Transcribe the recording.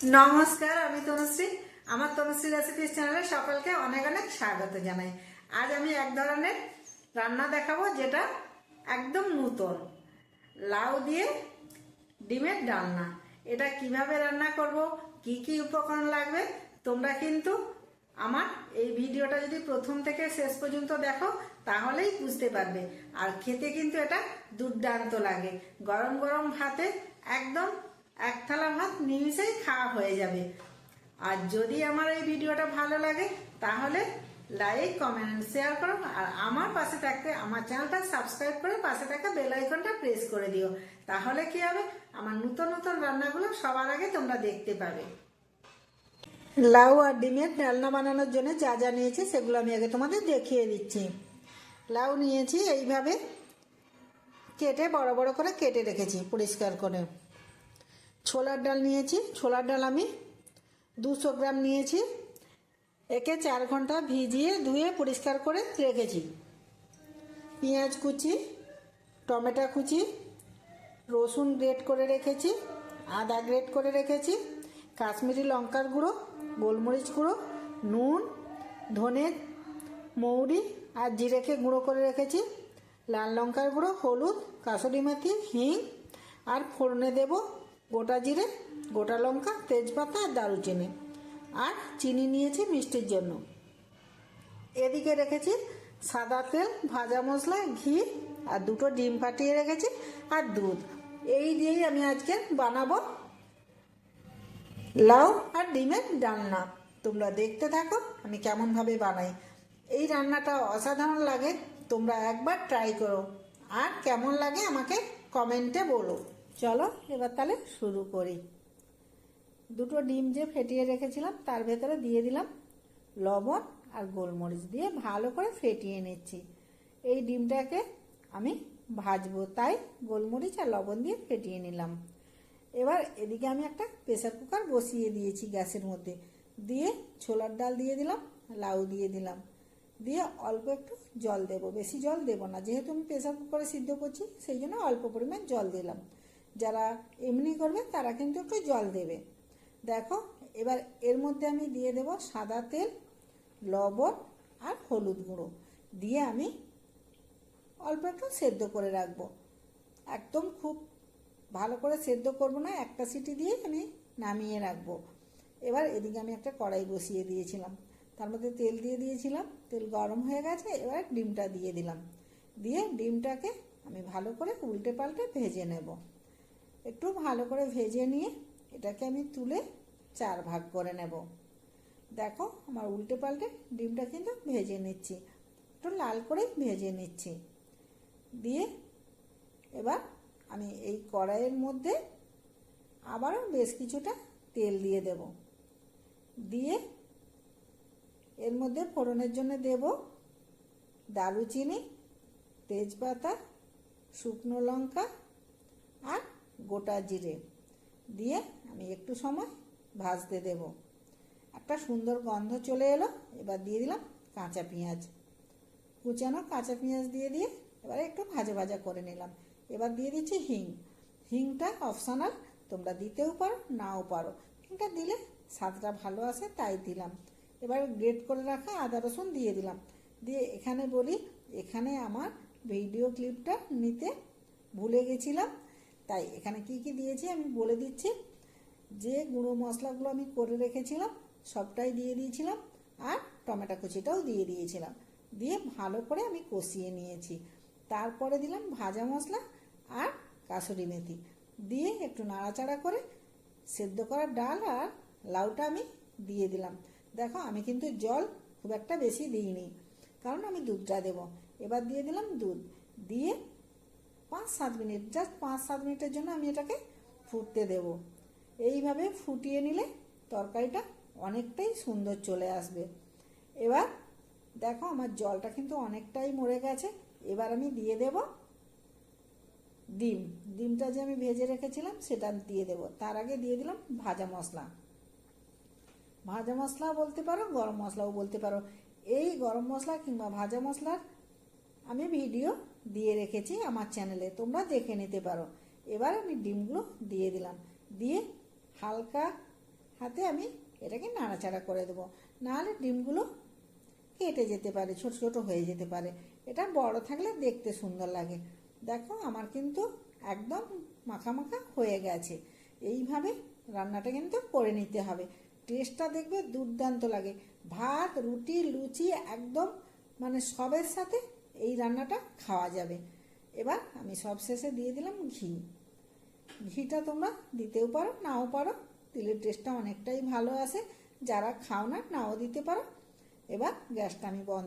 নমস্কার, আমি তনুশ্রী। আমার তনুশ্রী রেসিপিস চ্যানেলে সকলকে অনেক অনেক স্বাগত জানাই। আজ আমি এক ধরনের রান্না দেখাবো যেটা একদম নতুন, লাউ দিয়ে ডিমের ডালনা। এটা কিভাবে রান্না করব, কি কি উপকরণ লাগবে, তোমরা কিন্তু আমার এই ভিডিওটা যদি প্রথম থেকে শেষ পর্যন্ত দেখো তাহলেই বুঝতে পারবে। আর খেতে কিন্তু এটা দুর্দান্ত লাগে। গরম গরম ভাতে একদম এক থালা ভাত নিমিষেই খাওয়া হয়ে যাবে। আর যদি আমার এই ভিডিওটা ভালো লাগে তাহলে লাইক, কমেন্ট, শেয়ার করো। আর আমার পাশে থাকতে আমার চ্যানেলটা সাবস্ক্রাইব করে পাশে থাকা বেল আইকনটা প্রেস করে দিও। তাহলে কি হবে, আমার নতুন নতুন রান্নাগুলো সবার আগে তোমরা দেখতে পাবে। লাউ আর ডিমের ডালনা বানানোর জন্য যা যা নিয়েছি সেগুলো আমি আগে তোমাদের দেখিয়ে দিচ্ছি। লাউ নিয়েছি, এইভাবে কেটে বড় বড় করে কেটে রেখেছি পরিষ্কার করে। ছোলার ডাল নিয়েছি, ছোলার ডাল আমি 200 গ্রাম নিয়েছি। একে 4 ঘন্টা ভিজিয়ে ধুয়ে পরিষ্কার করে রেখেছি। পেঁয়াজ কুচি, টমেটো কুচি, রসুন গ্রেট করে রেখেছি, আদা গ্রেট করে রেখেছি, কাশ্মীরি লঙ্কার গুঁড়ো, গোলমরিচ গুঁড়ো, নুন, ধনে, মৌরি আর জিরেকে গুঁড়ো করে রেখেছি, লাল লঙ্কার গুঁড়ো, হলুদ, কাসুরি মেথি, হিং, আর ফোড়নে দেব গোটা জিরে, গোটা লঙ্কা, তেজপাতা আর দারুচিনি, আর চিনি নিয়েছি মিষ্টির জন্য। এদিকে রেখেছি সাদা তেল, ভাজা মশলা, ঘি আর 2টো ডিম ফাটিয়ে রেখেছি আর দুধ। এই দিয়েই আমি আজকে বানাবো লাউ আর ডিমের ডালনা। তোমরা দেখতে থাকো আমি কেমনভাবে বানাই। এই রান্নাটা অসাধারণ লাগে, তোমরা একবার ট্রাই করো। আর কেমন লাগে আমাকে কমেন্টে বলো। চলো এবার তাহলে শুরু করি। 2টো ডিম যে ফেটিয়ে রেখেছিলাম তার ভেতরে দিয়ে দিলাম লবণ আর গোলমরিচ দিয়ে ভালো করে ফেটিয়ে নিচ্ছি। এই ডিমটাকে আমি ভাজবো, তাই গোলমরিচ আর লবণ দিয়ে ফেটিয়ে নিলাম। এবার এদিকে আমি একটা প্রেসার কুকার বসিয়ে দিয়েছি গ্যাসের মধ্যে। দিয়ে ছোলার ডাল দিয়ে দিলাম, লাউ দিয়ে দিলাম, দিয়ে অল্প একটু জল দেব, বেশি জল দেব না, যেহেতু আমি প্রেসার কুকারে সিদ্ধ করছি সেই জন্য অল্প পরিমাণ জল দিলাম। যারা এমনি করবে তারা কিন্তু একটু জল দেবে। দেখো এবার এর মধ্যে আমি দিয়ে দেব সাদা তেল, লবণ আর হলুদ গুঁড়ো দিয়ে আমি অল্প একটু সেদ্ধ করে রাখবো। একদম খুব ভালো করে সেদ্ধ করবো না, একটা সিটি দিয়ে আমি নামিয়ে রাখবো। এবার এদিকে আমি একটা কড়াই বসিয়ে দিয়েছিলাম, তার মধ্যে তেল দিয়ে দিয়েছিলাম, তেল গরম হয়ে গেছে। এবার ডিমটা দিয়ে দিলাম, দিয়ে ডিমটাকে আমি ভালো করে উল্টে পাল্টে ভেজে নেব। একটু ভালো করে ভেজে নিয়ে এটাকে আমি তুলে 4 ভাগ করে নেব। দেখো আমার উল্টে পাল্টে ডিমটা কিন্তু ভেজে নিচ্ছি, একটু লাল করে ভেজে নিচ্ছি। দিয়ে এবার আমি এই কড়াইয়ের মধ্যে আবারও বেশ কিছুটা তেল দিয়ে দেব। দিয়ে এর মধ্যে ফোড়নের জন্য দেব দারুচিনি, তেজপাতা, শুকনো লঙ্কা আর গোটা জিরে দিয়ে আমি একটু সময় ভাজতে দেব। একটা সুন্দর গন্ধ চলে এলো। এবার দিয়ে দিলাম কাঁচা পেঁয়াজ, কুচানো কাঁচা পেঁয়াজ দিয়ে এবারে একটু ভাজা ভাজা করে নিলাম। এবার দিয়ে দিচ্ছি হিং। হিংটা অপশনাল, তোমরা দিতেও পারো নাও পারো, হিংটা দিলে স্বাদটা ভালো আসে তাই দিলাম। এবার গ্রেট করে রাখা আদা রসুন দিয়ে দিলাম। দিয়ে এখানে বলি, এখানে আমার ভিডিও ক্লিপটা নিতে ভুলে গেছিলাম, তাই এখানে কি কি দিয়েছি আমি বলে দিচ্ছি। যে গুঁড়ো মশলাগুলো আমি করে রেখেছিলাম সবটাই দিয়ে দিয়েছিলাম, আর টমেটো কুচিটাও দিয়ে দিয়েছিলাম। দিয়ে ভালো করে আমি কষিয়ে নিয়েছি। তারপরে দিলাম ভাজা মশলা আর কাসুরি মেথি দিয়ে একটু নাড়াচাড়া করে সেদ্ধ করা ডাল আর লাউটা আমি দিয়ে দিলাম। দেখো আমি কিন্তু জল খুব একটা বেশি দিইনি, কারণ আমি দুধটা দেব। এবার দিয়ে দিলাম দুধ, দিয়ে 5-7 মিনিট, জাস্ট 5-7 মিনিটের জন্য আমি এটাকে ফুটতে দেব। এইভাবে ফুটিয়ে নিলে তরকারিটা অনেকটাই সুন্দর চলে আসবে। এবার দেখো আমার জলটা কিন্তু অনেকটাই মরে গেছে। এবার আমি দিয়ে দেব ডিমটা যে আমি ভেজে রেখেছিলাম সেটা দিয়ে দেব। তার আগে দিয়ে দিলাম ভাজা মশলা, ভাজা মশলা বলতে পারো, গরম মশলাও বলতে পারো। এই গরম মশলা কিংবা ভাজা মশলার আমি ভিডিও দিয়ে রেখেছি আমার চ্যানেলে, তোমরা দেখে নিতে পারো। এবার আমি ডিমগুলো দিয়ে দিলাম, দিয়ে হালকা হাতে আমি এটাকে নাড়াচাড়া করে দেবো, নাহলে ডিমগুলো কেটে যেতে পারে, ছোট ছোট হয়ে যেতে পারে। এটা বড় থাকলে দেখতে সুন্দর লাগে। দেখো আমার কিন্তু একদম মাখা মাখা হয়ে গেছে। এইভাবে রান্নাটা কিন্তু করে নিতে হবে। টেস্টটা দেখবে দুর্দান্ত লাগে। ভাত, রুটি, লুচি একদম মানে সবের সাথে এই রান্নাটা খাওয়া যাবে। এবার আমি সব শেষে দিয়ে দিলাম ঘি। ঘিটা তোমরা দিতেও পারো, নাও পারো। তিলের টেস্টটা অনেকটাই ভালো আসে। যারা খাও না, নাও দিতে পারো। এবার গ্যাসটা আমি বন্ধ